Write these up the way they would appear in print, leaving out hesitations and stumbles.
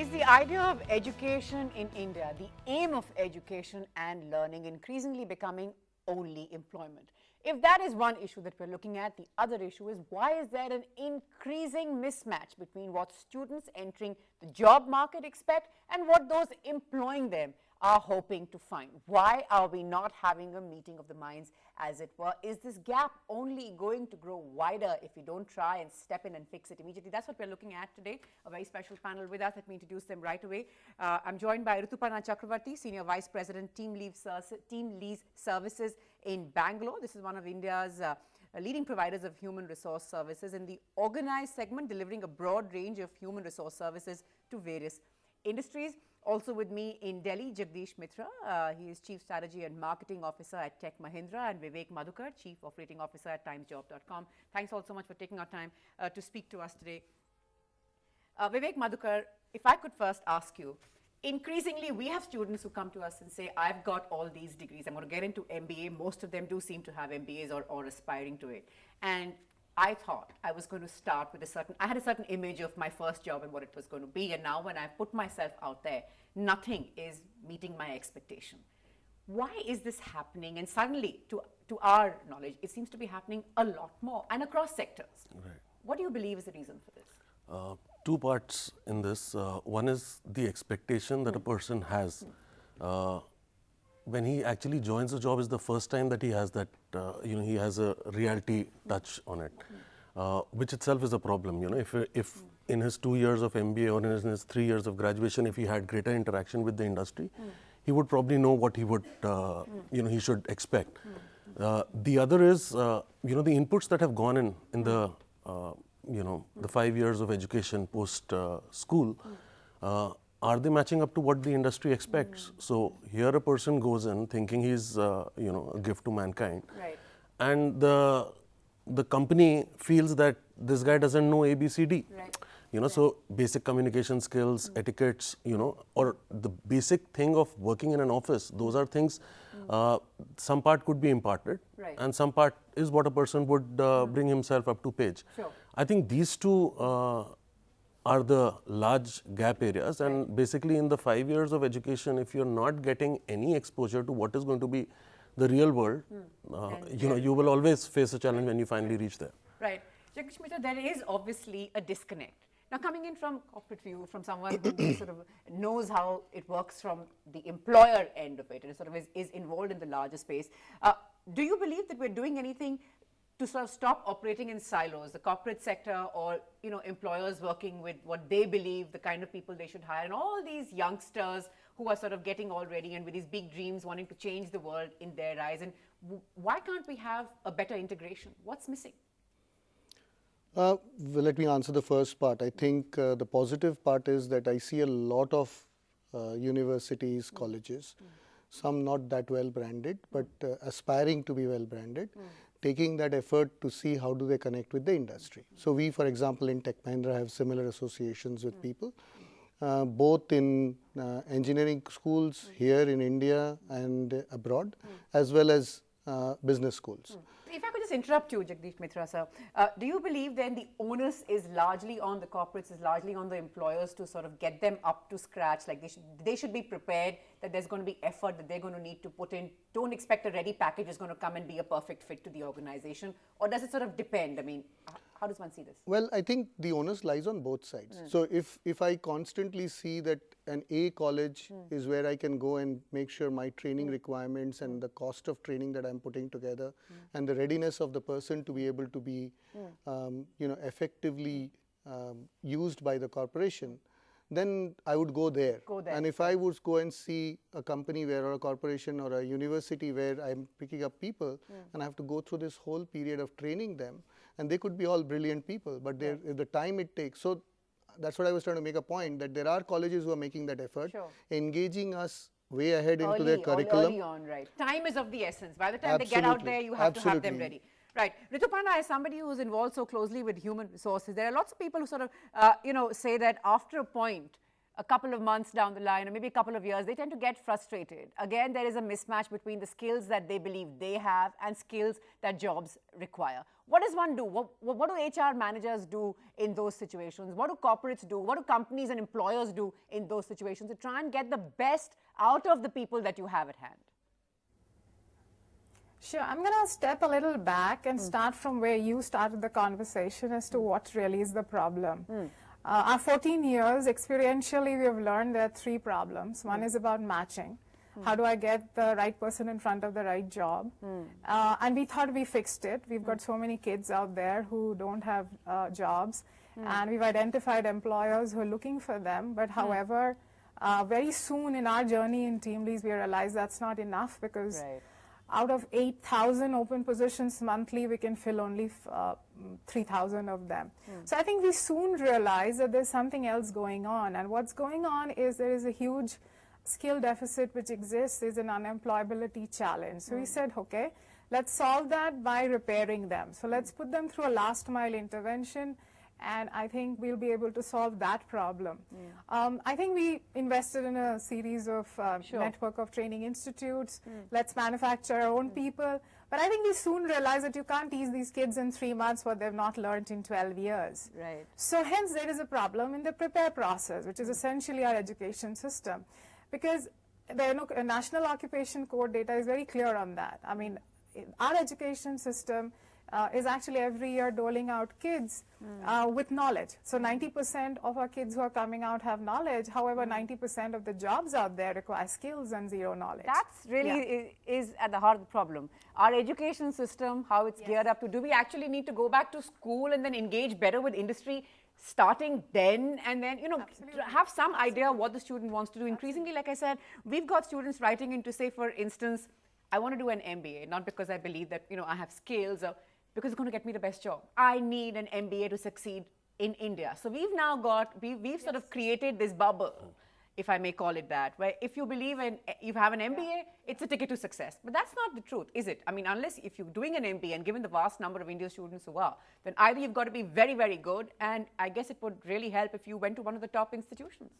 Is the idea of education in India, the aim of education and learning, increasingly becoming only employment? If that is one issue that we're looking at, the other issue is why is there an increasing mismatch between what students entering the job market expect and what those employing them are hoping to find? Why are we not having a meeting of the minds, as it were? Is this gap only going to grow wider if we don't try and step in and fix it immediately? That's what we're looking at today. A very special panel with us. Let me introduce them right away. I'm joined by Rituparna Chakravarti, Senior Vice President, Team Lease Services in Bangalore. This is one of India's leading providers of human resource services in the organized segment, delivering a broad range of human resource services to various industries. Also with me in Delhi, Jagdish Mitra. He is Chief Strategy and Marketing Officer at Tech Mahindra, and Vivek Madhukar, Chief Operating Officer at timesjob.com. Thanks all so much for taking our time to speak to us today. Vivek Madhukar, if I could first ask you, increasingly we have students who come to us and say, I've got all these degrees, I'm going to get into MBA. Most of them do seem to have MBAs or aspiring to it. And I thought I was going to start with I had a certain image of my first job and what it was going to be. And now when I put myself out there, nothing is meeting my expectation. Why is this happening? And suddenly, to our knowledge, it seems to be happening a lot more and across sectors. Right. What do you believe is the reason for this? Two parts in this. One is the expectation that a person has when he actually joins a job is the first time that he has that, he has a reality touch on it, which itself is a problem. If in his 2 years of MBA or in his 3 years of graduation, if he had greater interaction with the industry, he would probably know what he would, he should expect. The other is, the inputs that have gone in the, the 5 years of education post school. Are they matching up to what the industry expects? So here a person goes in thinking he's, a gift to mankind. Right. And the company feels that this guy doesn't know ABCD. Right. So basic communication skills, etiquettes, or the basic thing of working in an office, those are things, some part could be imparted, Right. and some part is what a person would bring himself up to page. Sure. I think these two are the large gap areas, and basically in the 5 years of education, if you're not getting any exposure to what is going to be the real world, you will always face a challenge when you finally reach there. Right. Jagdish Mitra, there is obviously a disconnect. Now, coming in from corporate view, from someone who sort of knows how it works from the employer end of it and sort of is involved in the larger space, do you believe that we're doing anything to sort of stop operating in silos, the corporate sector or, employers working with what they believe, the kind of people they should hire, and all these youngsters who are sort of getting all ready and with these big dreams wanting to change the world in their eyes? And why can't we have a better integration? What's missing? Well, let me answer the first part. I think the positive part is that I see a lot of universities, colleges, some not that well branded, but aspiring to be well branded, taking that effort to see how do they connect with the industry. So we, for example, in Tech Mahindra have similar associations with people, both in engineering schools here in India and abroad, as well as business schools. If I could just interrupt you, Jagdish Mitra, sir, do you believe then the onus is largely on the corporates, is largely on the employers to sort of get them up to scratch? Like they should be prepared that there's going to be effort that they're going to need to put in. Don't expect a ready package is going to come and be a perfect fit to the organization. Or does it sort of depend? I mean, how does one see this? Well, I think the onus lies on both sides. So if I constantly see that an A college is where I can go and make sure my training requirements and the cost of training that I'm putting together and the readiness of the person to be able to be, effectively used by the corporation, then I would go there. And if I would go and see a company where, or a corporation or a university where I'm picking up people and I have to go through this whole period of training them, and they could be all brilliant people, but the time it takes. So that's what I was trying to make a point, that there are colleges who are making that effort, engaging us way ahead into their curriculum. Early on, right. Time is of the essence. By the time they get out there, you have to have them ready. Right. Rituparna, as somebody who is involved so closely with human resources, there are lots of people who sort of, say that after a point, a couple of months down the line, or maybe a couple of years, they tend to get frustrated. Again, there is a mismatch between the skills that they believe they have and skills that jobs require. What does one do? What do HR managers do in those situations? What do corporates do? What do companies and employers do in those situations to try and get the best out of the people that you have at hand? Sure. I'm going to step a little back and start from where you started the conversation as to what really is the problem. Our 14 years, experientially, we have learned there are three problems. One is about matching. How do I get the right person in front of the right job? And we thought we fixed it. We've got so many kids out there who don't have jobs. And we've identified employers who are looking for them. But however, very soon in our journey in Team Leads, we realized that's not enough because out of 8,000 open positions monthly, we can fill only 3,000 of them. So I think we soon realized that there's something else going on. And what's going on is there is a huge skill deficit which exists, is an unemployability challenge. So we said, okay, let's solve that by repairing them. So let's put them through a last mile intervention, and I think we'll be able to solve that problem. I think we invested in a series of network of training institutes. Let's manufacture our own people. But I think we soon realized that you can't teach these kids in 3 months what they've not learned in 12 years. Right. So hence there is a problem in the prepare process, which is essentially our education system. Because the National Occupation Code data is very clear on that. I mean, our education system is actually every year doling out kids with knowledge. So 90% of our kids who are coming out have knowledge. However, 90% of the jobs out there require skills and zero knowledge. That's really is at the heart of the problem. Our education system, how it's geared up to, do we actually need to go back to school and then engage better with industry starting then, and then, have some idea what the student wants to do? Increasingly, like I said, we've got students writing in to say, for instance, I want to do an MBA, not because I believe that, I have skills, or because it's going to get me the best job. I need an MBA to succeed in India. So we've now we've sort of created this bubble, if I may call it that, where if you believe you have an MBA, it's a ticket to success. But that's not the truth, is it? I mean, unless if you're doing an MBA, and given the vast number of Indian students who are, then either you've got to be very, very good, and I guess it would really help if you went to one of the top institutions.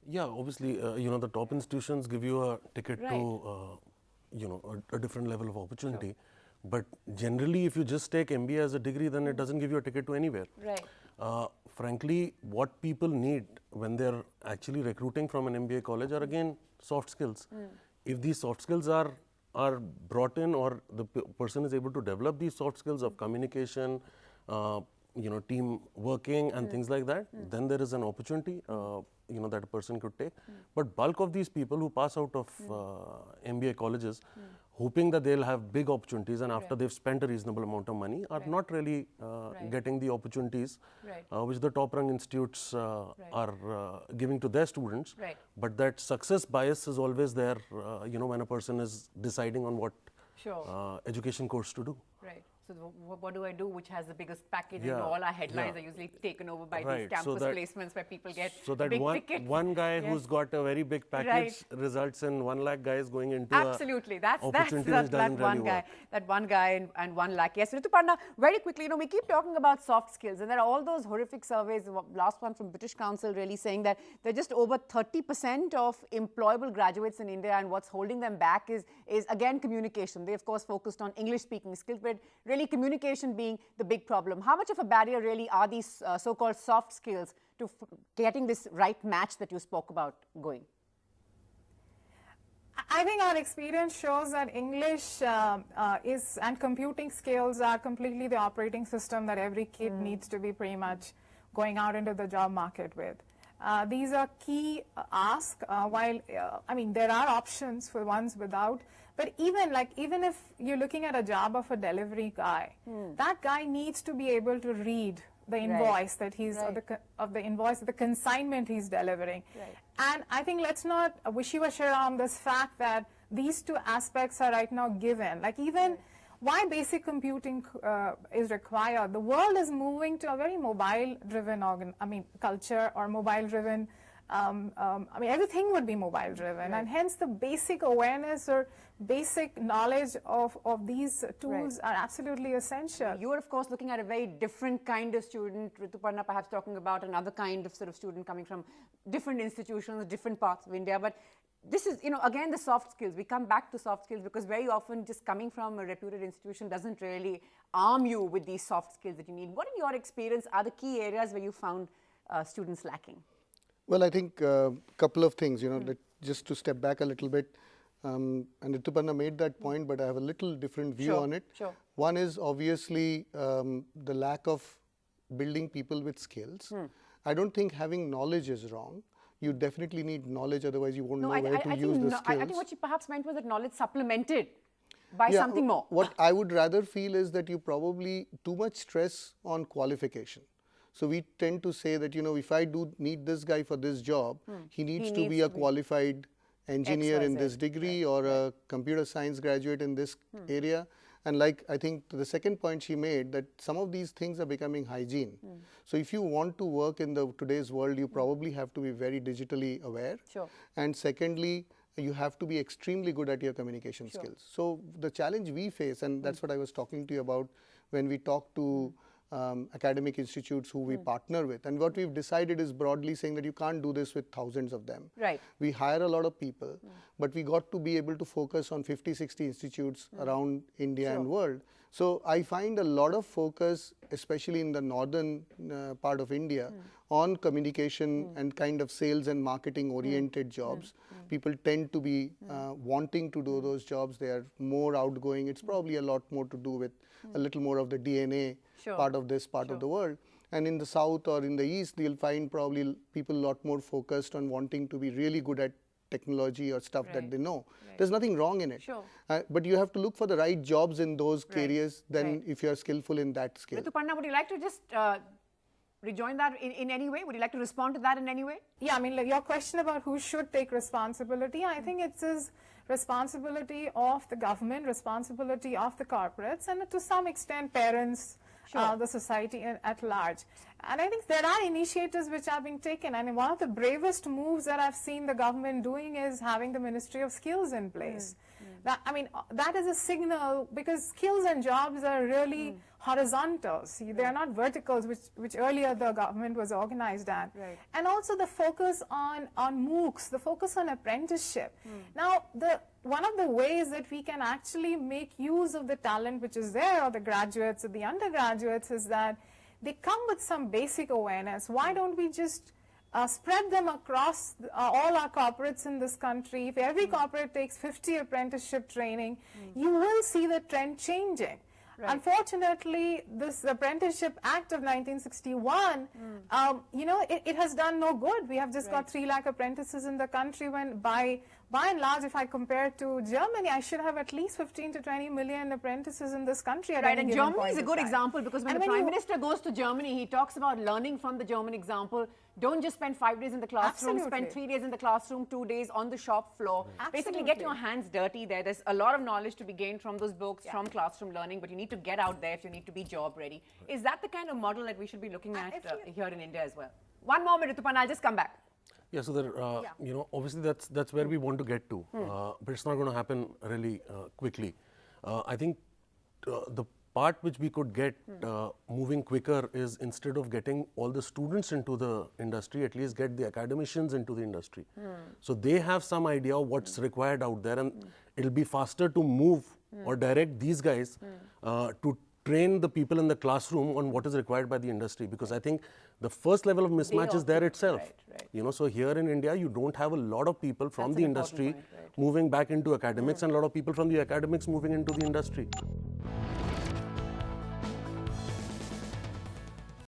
Yeah, obviously, the top institutions give you a ticket to, a different level of opportunity. But generally, if you just take MBA as a degree, then it doesn't give you a ticket to anywhere. Right. Frankly, what people need when they're actually recruiting from an MBA college are, again, soft skills. If these soft skills are brought in, or the person is able to develop these soft skills of communication, team working and things like that, then there is an opportunity that a person could take. But bulk of these people who pass out of MBA colleges, hoping that they'll have big opportunities, and after they've spent a reasonable amount of money, are not really getting the opportunities which the top rung institutes are giving to their students. But that success bias is always there, when a person is deciding on what education course to do. Right. So what do I do which has the biggest package? And all our headlines are usually taken over by these campus placements where people get big tickets. One guy who's got a very big package results in 1 lakh guys going into absolutely. That's that one guy. That one guy and 1 lakh. Yes, Ritu Panda, very quickly, we keep talking about soft skills, and there are all those horrific surveys. The last one from British Council really saying that they're just over 30% of employable graduates in India, and what's holding them back is again communication. They of course focused on English speaking skills, but really communication being the big problem. How much of a barrier really are these so-called soft skills to getting this right match that you spoke about going? I think our experience shows that English and computing skills are completely the operating system that every kid needs to be pretty much going out into the job market with. These are key asks, while, there are options for ones without. But even if you're looking at a job of a delivery guy, that guy needs to be able to read the invoice that he's, the consignment he's delivering. And I think let's not wishy-washy around this fact that these two aspects are right now given. Why basic computing is required. The world is moving to a very mobile-driven culture, or mobile-driven I mean, everything would be mobile driven, and hence the basic awareness or basic knowledge of these tools are absolutely essential. You are, of course, looking at a very different kind of student. Rituparna perhaps talking about another kind of sort of student coming from different institutions, different parts of India. But this is, again, the soft skills. We come back to soft skills because very often just coming from a reputed institution doesn't really arm you with these soft skills that you need. What, in your experience, are the key areas where you found students lacking? Well, I think a couple of things, just to step back a little bit. And Rituparna made that point, but I have a little different view on it. Sure. One is obviously the lack of building people with skills. I don't think having knowledge is wrong. You definitely need knowledge, otherwise you won't know where to use the skills. I think what she perhaps meant was that knowledge supplemented by something more. What I would rather feel is that you probably too much stress on qualification. So we tend to say that, if I do need this guy for this job, he needs to be a qualified engineer in this degree or a computer science graduate in this area. And like I think the second point she made, that some of these things are becoming hygiene. So if you want to work in today's world, you probably have to be very digitally aware. Sure. And secondly, you have to be extremely good at your communication skills. So the challenge we face, and that's what I was talking to you about when we talk to academic institutes who we partner with. And what we've decided is broadly saying that you can't do this with thousands of them. Right. We hire a lot of people, but we got to be able to focus on 50, 60 institutes around India and world. So I find a lot of focus, especially in the northern part of India, on communication and kind of sales and marketing oriented jobs. People tend to be wanting to do those jobs. They are more outgoing. It's probably a lot more to do with a little more of the DNA part of this part of the world. And in the south or in the east, you'll find probably people a lot more focused on wanting to be really good at technology or stuff that they know. There's nothing wrong in it. But you have to look for the right jobs in those careers than if you're skillful in that skill. Rituparna, would you like to just rejoin that in any way? Would you like to respond to that in any way? Yeah, I mean, like your question about who should take responsibility, I think it's responsibility of the government, responsibility of the corporates, and to some extent parents, the society at large. And I think there are initiatives which are being taken, and one of the bravest moves that I've seen the government doing is having the Ministry of Skills in place. That, I mean, that is a signal, because skills and jobs are really horizontals. They are not verticals, which earlier the government was organized at. And also the focus on MOOCs, the focus on apprenticeship. Now, one of the ways that we can actually make use of the talent which is there, or the graduates or the undergraduates, is that they come with some basic awareness. Why don't we just spread them across all our corporates in this country? If every corporate takes 50 apprenticeship training, you will see the trend changing. Unfortunately, this Apprenticeship Act of 1961, it has done no good. We have just got 3 lakh apprentices in the country, when by and large, if I compare to Germany, I should have at least 15 to 20 million apprentices in this country at any and given Germany point is a of good time. example, because when the Prime Minister goes to Germany, he talks about learning from the German example. Don't just spend 5 days in the classroom, spend 3 days in the classroom, 2 days on the shop floor. Basically get your hands dirty there. There's a lot of knowledge to be gained from those books, from classroom learning, but you need to get out there if you need to be job ready. Is that the kind of model that we should be looking at here in India as well? One more minute, Rituparna, I'll just come back. Yeah, so there, obviously that's where we want to get to, but it's not going to happen really quickly. I think the part which we could get moving quicker is, instead of getting all the students into the industry, at least get the academicians into the industry. So they have some idea of what's required out there, and it'll be faster to move or direct these guys to train the people in the classroom on what is required by the industry, because I think the first level of mismatch is there itself. So here in India, you don't have a lot of people from the industry moving back into academics, and a lot of people from the academics moving into the industry.